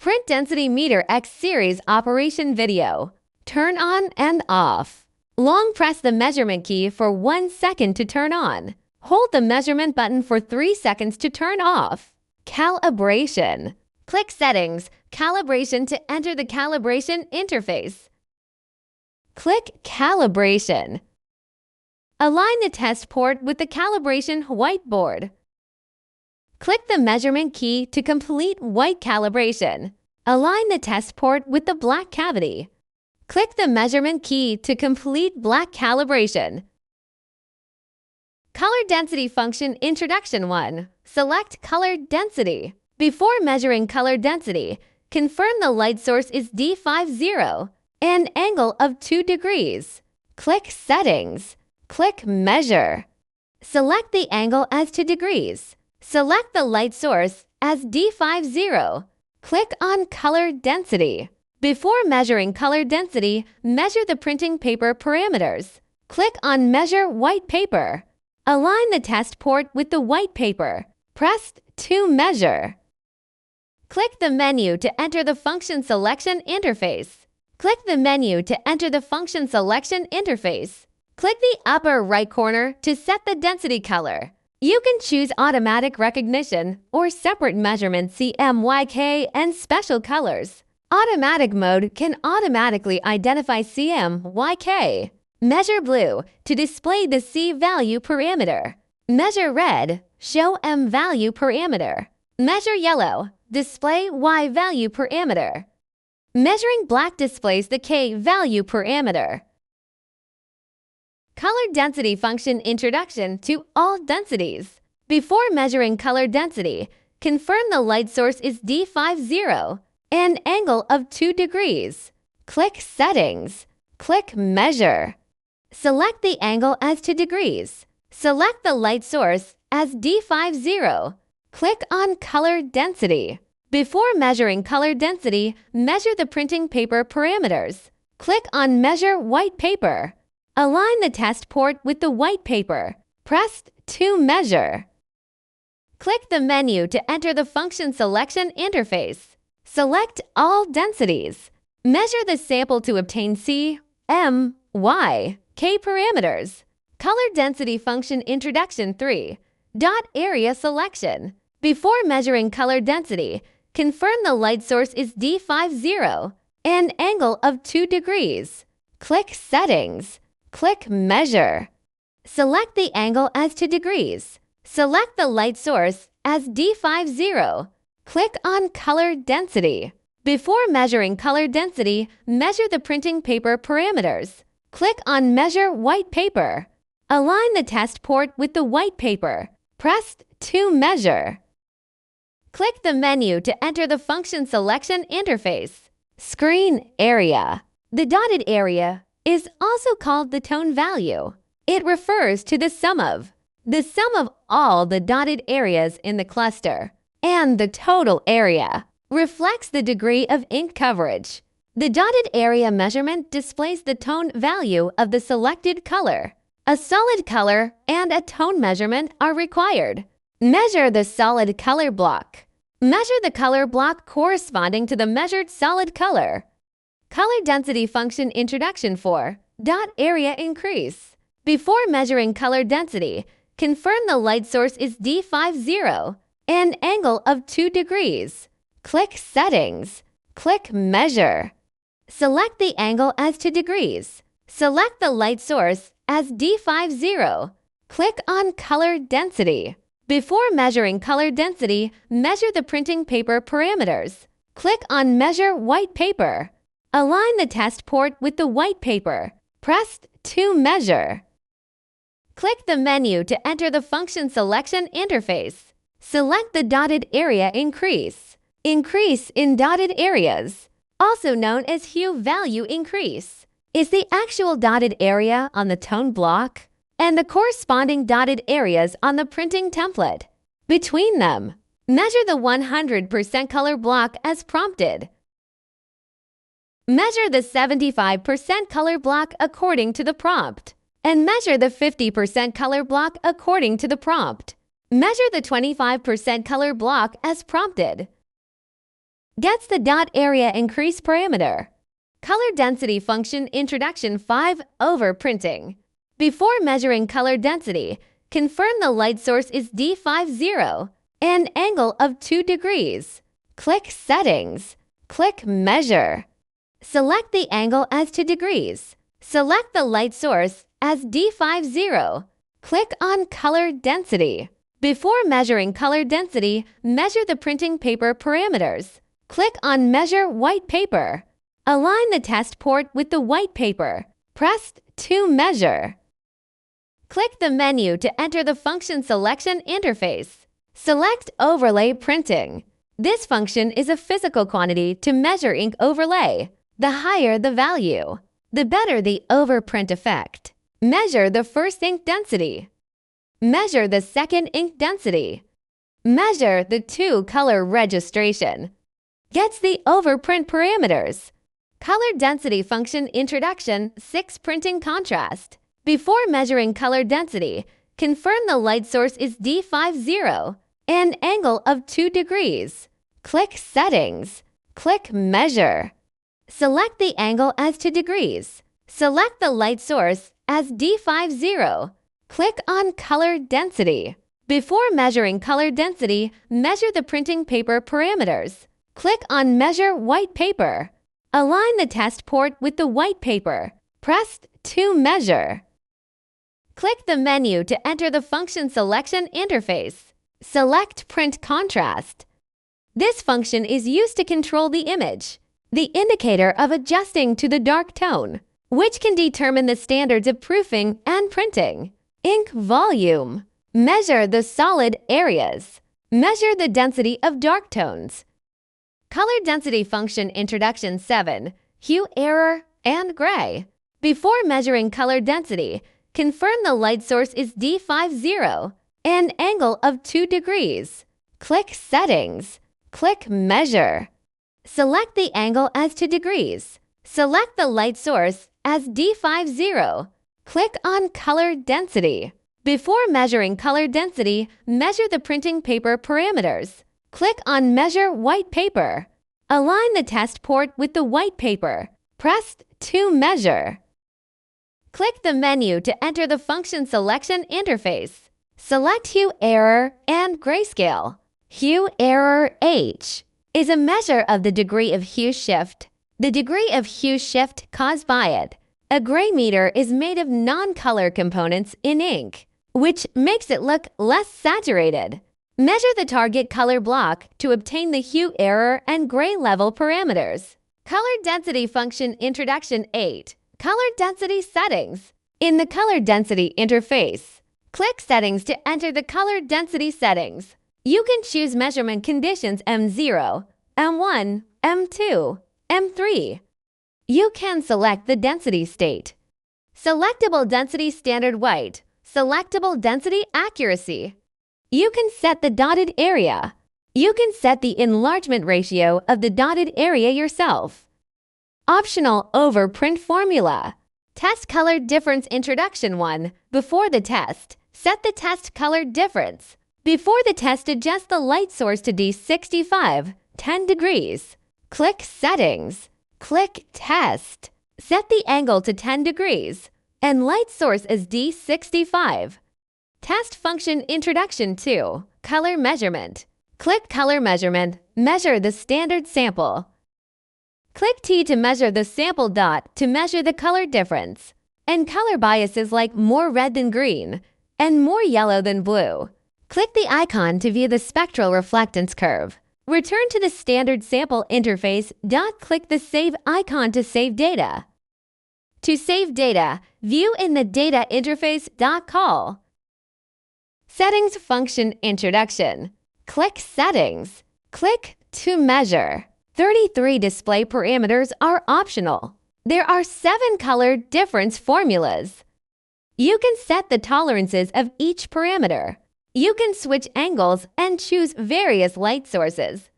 Print Density Meter X Series Operation Video. Turn on and off. Long press the measurement key for 1 second to turn on. Hold the measurement button for 3 seconds to turn off. Calibration. Click Settings, Calibration to enter the calibration interface. Click Calibration. Align the test port with the calibration whiteboard. Click the measurement key to complete white calibration. Align the test port with the black cavity. Click the measurement key to complete black calibration. Color Density Function Introduction 1. Select Color Density. Before measuring color density, confirm the light source is D50 and angle of 2 degrees. Click Settings. Click Measure. Select the angle as 2 degrees. Select the light source as D50. Click on Color Density. Before measuring color density, measure the printing paper parameters. Click on Measure White Paper. Align the test port with the white paper. Press to measure. Click the menu to enter the function selection interface. Click the menu to enter the function selection interface. Click the upper right corner to set the density color. You can choose automatic recognition or separate measurement CMYK and special colors. Automatic mode can automatically identify CMYK. Measure blue to display the C value parameter. Measure red, show M value parameter. Measure yellow, display Y value parameter. Measuring black displays the K value parameter. Color Density Function Introduction to all densities. Before measuring color density, confirm the light source is D50 and angle of 2 degrees. Click Settings. Click Measure. Select the angle as 2 degrees. Select the light source as D50. Click on Color Density. Before measuring color density, measure the printing paper parameters. Click on Measure White Paper. Align the test port with the white paper. Press to measure. Click the menu to enter the function selection interface. Select all densities. Measure the sample to obtain C, M, Y, K parameters. Color Density Function Introduction 3. Dot Area Selection. Before measuring color density, confirm the light source is D50 and angle of 2 degrees. Click Settings. Click Measure. Select the angle as 2 degrees. Select the light source as D50. Click on Color Density. Before measuring color density, measure the printing paper parameters. Click on Measure White Paper. Align the test port with the white paper. Press to measure. Click the menu to enter the function selection interface. Screen Area. The dotted area is also called the tone value. It refers to the sum of all the dotted areas in the cluster, and the total area reflects the degree of ink coverage. The dotted area measurement displays the tone value of the selected color. A solid color and a tone measurement are required. Measure the solid color block. Measure the color block corresponding to the measured solid color. Color Density Function Introduction 4. Dot Area Increase. Before measuring color density, confirm the light source is D50 and angle of 2 degrees. Click Settings. Click Measure. Select the angle as 2 degrees. Select the light source as D50. Click on Color Density. Before measuring color density, measure the printing paper parameters. Click on Measure White Paper. Align the test port with the white paper. Press to measure. Click the menu to enter the function selection interface. Select the dotted area increase. Increase in dotted areas, also known as hue value increase, is the actual dotted area on the tone block and the corresponding dotted areas on the printing template. Between them, measure the 100% color block as prompted. Measure the 75% color block according to the prompt, and measure the 50% color block according to the prompt. Measure the 25% color block as prompted. Gets the dot area increase parameter. Color density function introduction 5 Overprinting. Before measuring color density, confirm the light source is D50 and angle of 2 degrees. Click Settings. Click Measure. Select the angle as 2 degrees. Select the light source as D50. Click on Color Density. Before measuring color density, measure the printing paper parameters. Click on Measure White Paper. Align the test port with the white paper. Press to measure. Click the menu to enter the function selection interface. Select Overlay Printing. This function is a physical quantity to measure ink overlay. The higher the value, the better the overprint effect. Measure the first ink density. Measure the second ink density. Measure the 2-color registration. Gets the overprint parameters. Color density function introduction 6 Printing contrast. Before measuring color density, confirm the light source is D50 and angle of 2 degrees. Click Settings. Click Measure. Select the angle as 2 degrees. Select the light source as D50. Click on Color Density. Before measuring color density, measure the printing paper parameters. Click on Measure White Paper. Align the test port with the white paper. Press to measure. Click the menu to enter the function selection interface. Select Print Contrast. This function is used to control the image, the indicator of adjusting to the dark tone, which can determine the standards of proofing and printing. Ink volume. Measure the solid areas. Measure the density of dark tones. Color density function introduction 7 Hue Error and Gray. Before measuring color density, confirm the light source is D50 and angle of 2 degrees. Click Settings. Click Measure. Select the angle as 2 degrees. Select the light source as D50. Click on Color Density. Before measuring color density, measure the printing paper parameters. Click on Measure White Paper. Align the test port with the white paper. Press to measure. Click the menu to enter the function selection interface. Select Hue Error and Grayscale. Hue Error H is a measure of the degree of hue shift. The degree of hue shift caused by it. A gray meter is made of non-color components in ink, which makes it look less saturated. Measure the target color block to obtain the hue error and gray level parameters. Color density function introduction 8. Color density settings. In the color density interface, click Settings to enter the color density settings. You can choose measurement conditions M0, M1, M2, M3. You can select the density state. Selectable density standard white. Selectable density accuracy. You can set the dotted area. You can set the enlargement ratio of the dotted area yourself. Optional overprint formula. Test color difference introduction 1. Before the test, set the test color difference. Before the test, adjust the light source to D65, 10 degrees. Click Settings. Click Test. Set the angle to 10 degrees and light source as D65. Test function introduction 2. Color measurement. Click Color measurement. Measure the standard sample. Click T to measure the sample dot to measure the color difference. And color biases like more red than green and more yellow than blue. Click the icon to view the spectral reflectance curve. Return to the standard sample interface. Click the Save icon to save data. To save data, view in the Data interface. Call. Settings function introduction. Click Settings. Click to measure. 33 display parameters are optional. There are 7 color difference formulas. You can set the tolerances of each parameter. You can switch angles and choose various light sources.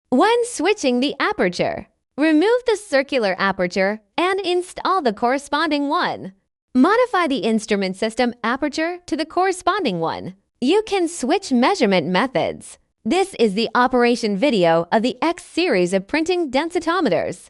When switching the aperture, remove the circular aperture and install the corresponding one. Modify the instrument system aperture to the corresponding one. You can switch measurement methods. This is the operation video of the X series of printing densitometers.